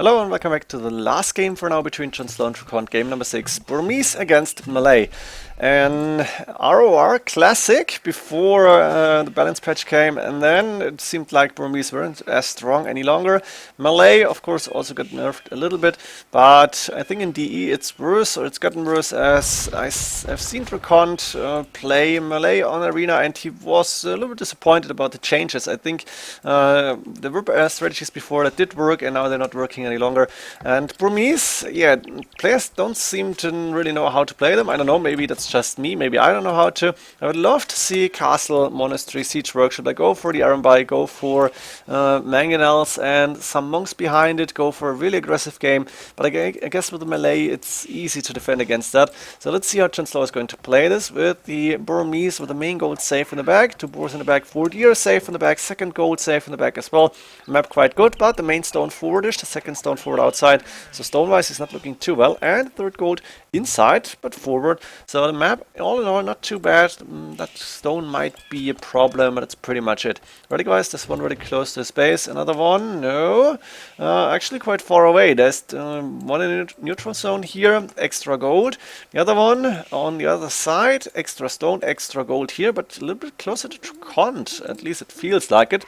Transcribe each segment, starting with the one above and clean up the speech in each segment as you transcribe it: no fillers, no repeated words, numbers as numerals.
Hello and welcome back to the last game for now between JonSlow and DraCoNT, game number 6, Burmese against Malay. An ROR classic before the balance patch came, and then it seemed like Burmese weren't as strong any longer. Malay, of course, also got nerfed a little bit, but I think in DE it's worse, or it's gotten worse, as I've seen DraCoNT play Malay on Arena, and he was a little bit disappointed about the changes. I think there were strategies before that did work, and now they're not working any longer. And Burmese, yeah, players don't seem to really know how to play them. I don't know, maybe that's just me, maybe I don't know how to. I would love to see Castle, Monastery, Siege Workshop, like go for the Iron Buy, go for Mangonels and some monks behind it, go for a really aggressive game. But I guess with the Malay, it's easy to defend against that. So let's see how JonSlow is going to play this with the Burmese, with the main gold safe in the back, 2 boars in the back, 4 deer safe in the back, second gold safe in the back as well. Map quite good, but the main stone forwardish, the second stone forward outside. So stone-wise is not looking too well. And third gold inside, but forward. So the map, all in all, not too bad. That stone might be a problem, but that's pretty much it. Relic-wise, this one really close to his base. Another one, no. Actually quite far away. There's one in the neutral zone here, extra gold. The other one on the other side, extra stone, extra gold here, but a little bit closer to DraCoNT. At least it feels like it.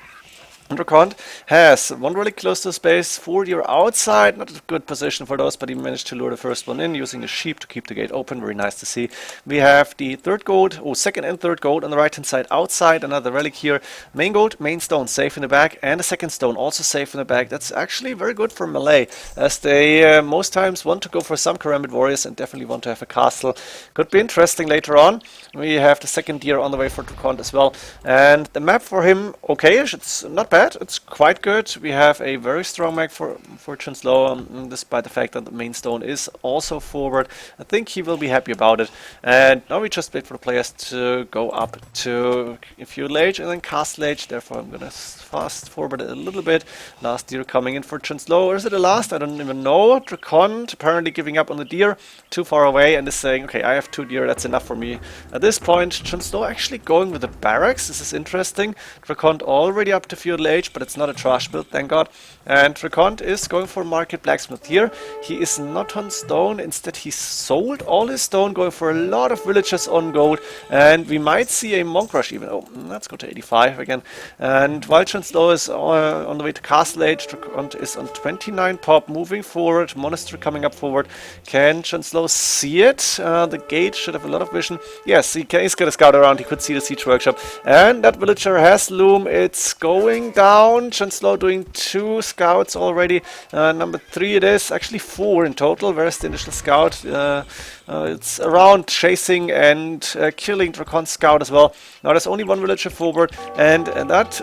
DraCoNT has one really close to space, 4 deer outside, not a good position for those, but he managed to lure the first one in using the sheep to keep the gate open. Very nice to see. We have the third gold, second and third gold on the right hand side outside, another relic here. Main gold, main stone safe in the back, and the second stone also safe in the back. That's actually very good for Malay, as they most times want to go for some Karambit warriors and definitely want to have a castle. Could be interesting later on. We have the second deer on the way for DraCoNT as well, and the map for him, okay-ish, it's not bad. It's quite good. We have a very strong map for JonSlow, despite the fact that the main stone is also forward. I think he will be happy about it. And now we just wait for the players to go up to Feudal Age and then Castle Age. Therefore, I'm going to fast forward a little bit. Last deer coming in for JonSlow. Or is it the last? I don't even know. DraCoNT apparently giving up on the deer, too far away, and is saying, okay, I have 2 deer, that's enough for me. At this point, JonSlow actually going with the barracks. This is interesting. DraCoNT already up to Feudal Age, but it's not a trash build, thank God. And DraCoNT is going for Market Blacksmith here. He is not on stone, instead he sold all his stone, going for a lot of villagers on gold, and we might see a monk rush even. Oh, let's go to 85 again. And while JonSlow is on the way to Castle Age, DraCoNT is on 29 pop, moving forward, Monastery coming up forward. Can JonSlow see it? The gate should have a lot of vision. Yes, he's got a scout around, he could see the Siege Workshop, and that villager has loom. It's going down. JonSlow doing 2 scouts already. Number 3 it is, actually 4 in total. Where's the initial scout? It's around chasing and killing DraCoNT scout as well. Now there's only 1 villager forward, and that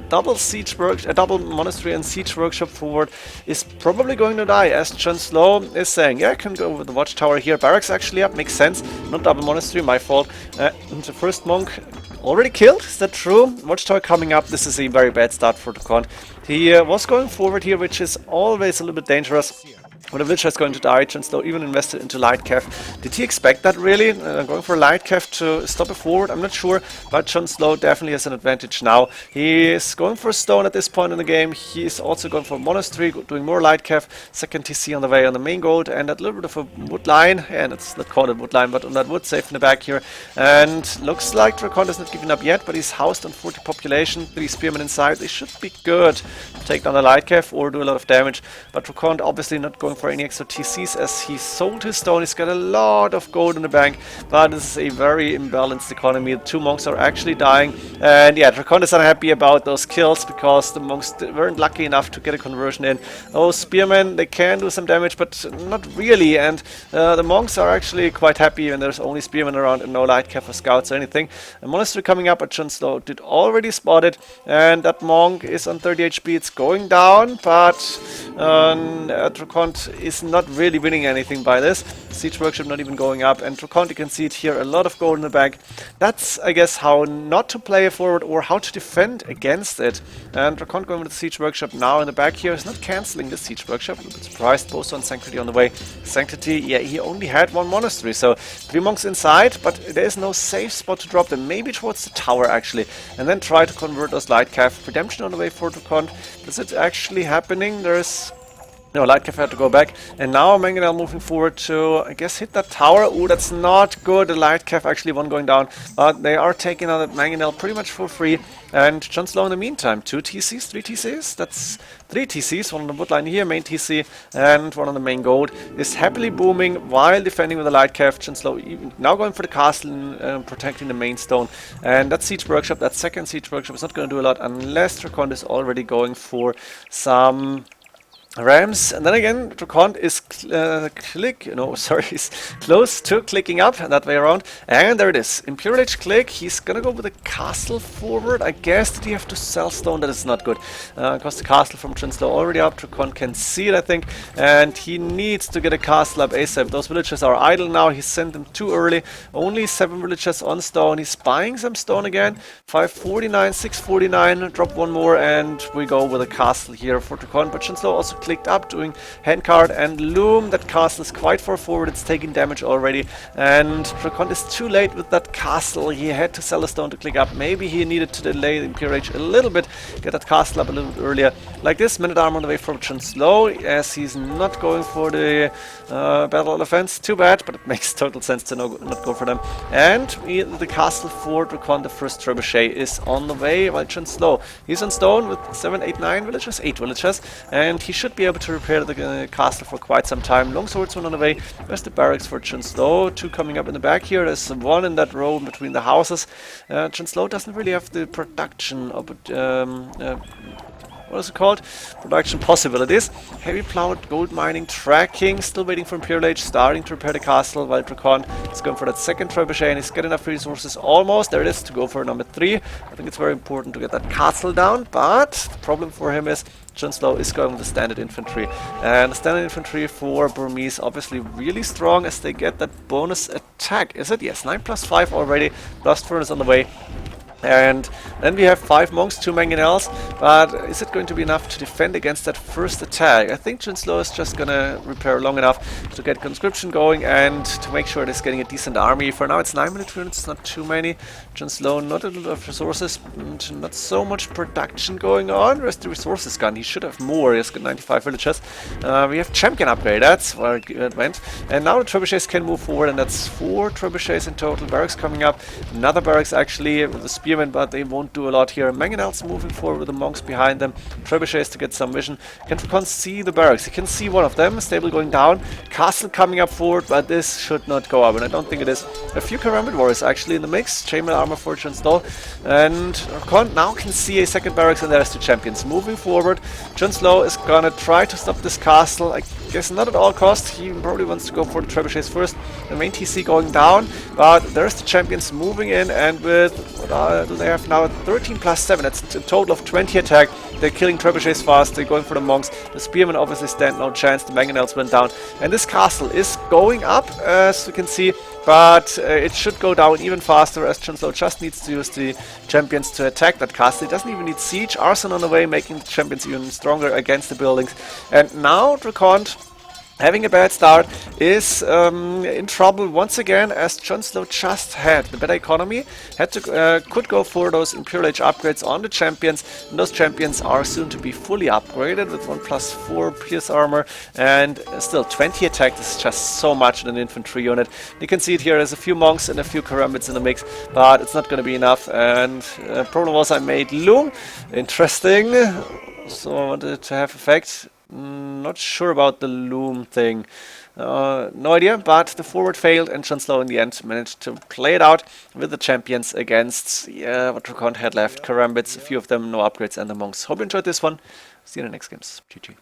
double siege double monastery and siege workshop forward is probably going to die, as JonSlow is saying. Yeah, I can go with the watchtower here. Barracks actually up, makes sense. Not double monastery, my fault. The first monk already killed, is that true? Watchtower coming up. This is a very bad start for DraCoNT. He was going forward here, which is always a little bit dangerous. When the villager is going to die, JonSlow even invested into light cav. Did he expect that really? Going for a light cav to stop it forward? I'm not sure, but JonSlow definitely has an advantage now. He is going for a stone at this point in the game. He is also going for a monastery, doing more light cav. Second TC on the way on the main gold, and a little bit of a wood line. And it's not called a wood line, but on that wood safe in the back here. And looks like DraCoNT is not giving up yet, but he's housed on 40 population. 3 spearmen inside. They should be good to take down the light cav or do a lot of damage. But DraCoNT obviously not going for any extra TCs, as he sold his stone. He's got a lot of gold in the bank, but this is a very imbalanced economy. The 2 monks are actually dying, and yeah, DraCoNT is unhappy about those kills because the monks weren't lucky enough to get a conversion in. Those spearmen, they can do some damage, but not really, and the monks are actually quite happy when there's only spearmen around and no light cav or scouts or anything. A monastery coming up, at JonSlow did already spot it, and that monk is on 30 HP. It's going down, but DraCoNT is not really winning anything by this. Siege Workshop not even going up, and DraCoNT, you can see it here, a lot of gold in the bank. That's, I guess, how not to play it forward or how to defend against it. And DraCoNT going with the Siege Workshop now in the back here is not cancelling the Siege Workshop. A little bit surprised, both on Sanctity on the way. Sanctity, yeah, he only had 1 monastery, so 3 monks inside, but there is no safe spot to drop them. Maybe towards the tower, actually, and then try to convert those light cav. Redemption on the way for DraCoNT. Is it actually happening? There's No, Lightcap had to go back, and now Mangonel moving forward to, I guess, hit that tower. Ooh, that's not good. The Lightcap actually one going down, but they are taking out that Mangonel pretty much for free. And JonSlow in the meantime, 2 TCs, 3 TCs? That's 3 TCs, one on the woodline here, main TC, and one on the main gold. Is happily booming while defending with the Lightcap. JonSlow now going for the castle and protecting the main stone. And that Siege Workshop, that second Siege Workshop is not going to do a lot unless DraCoNT is already going for some Rams, and then again, DraCoNT is is close to clicking up that way around, and there it is. Imperial Age click. He's gonna go with a castle forward. I guess that he have to sell stone. That is not good, because the castle from JonSlow already up. DraCoNT can see it, I think, and he needs to get a castle up ASAP. Those villagers are idle now. He sent them too early. Only 7 villagers on stone. He's buying some stone again. 549, 649. Drop one more, and we go with a castle here for DraCoNT. But JonSlow also clicked up, doing handcart and loom. That castle is quite far forward. It's taking damage already, and DraCoNT is too late with that castle. He had to sell a stone to click up. Maybe he needed to delay the Imperial Age a little bit, get that castle up a little bit earlier. Like this, minute armor on the way from JonSlow, as he's not going for the battle offense. Too bad, but it makes total sense to not go for them. And the castle for DraCoNT, the first trebuchet, is on the way, while JonSlow, he's on stone with 7, 8, 9 villagers, 8 villagers, and he should be able to repair the castle for quite some time. Longswordsman on the way. There's the barracks for JonSlow. 2 coming up in the back here. There's 1 in that row between the houses. JonSlow doesn't really have the production of what is it called? Production possibilities. Heavy plowed, gold mining, tracking, still waiting for Imperial Age, starting to repair the castle, while DraCoNT is going for that second trebuchet, and he's got enough resources almost. There it is to go for number 3. I think it's very important to get that castle down, but the problem for him is JonSlow is going with the standard infantry, and the standard infantry for Burmese obviously really strong as they get that bonus attack. Is it? Yes, 9+5 already. Blast Furnace on the way. And then we have 5 monks, 2 mangonels, but is it going to be enough to defend against that first attack? I think JonSlow is just gonna repair long enough to get conscription going and to make sure it is getting a decent army. For now it's 9 military units, not too many. JonSlow, not a lot of resources, not so much production going on. Where's the resources gun? He should have more. He's got 95 villagers. We have champion upgrade, that's where it went. And now the trebuchets can move forward, and that's 4 trebuchets in total. Barracks coming up, another barracks actually with the spear, but they won't do a lot here. Mangonels moving forward with the monks behind them. Trebuchets to get some vision. Can DraCoNT see the barracks? He can see one of them. Stable going down. Castle coming up forward, but this should not go up, and I don't think it is. A few Karambit warriors actually in the mix. Chainmail armor for JonSlow. And DraCoNT now can see a second barracks, and there's 2 champions moving forward. JonSlow is gonna try to stop this castle. I guess not at all costs. He probably wants to go for the trebuchets first. The main TC going down, but there's the champions moving in, and with they have now 13+7. That's a total of 20 attack. They're killing trebuchets fast. They're going for the monks. The spearmen obviously stand no chance. The mangonels went down, and this castle is going up, as you can see. But it should go down even faster, as JonSlow just needs to use the champions to attack that castle. He doesn't even need siege. Arson on the way, making the champions even stronger against the buildings. And now DraCoNT, having a bad start, is in trouble once again, as JonSlow just had the better economy, could go for those Imperial Age upgrades on the champions, and those champions are soon to be fully upgraded with 1+4 pierce armor, and still 20 attack. This is just so much in an infantry unit. You can see it here, there's a few monks and a few Karambits in the mix, but it's not going to be enough, and problem was I made loom. Interesting. So I wanted to have effect. Not sure about the loom thing. No idea, but the forward failed, and JonSlow in the end managed to play it out with the champions against what DraCoNT had left. Karambits, a few of them, no upgrades, and the monks. Hope you enjoyed this one. See you in the next games. GG.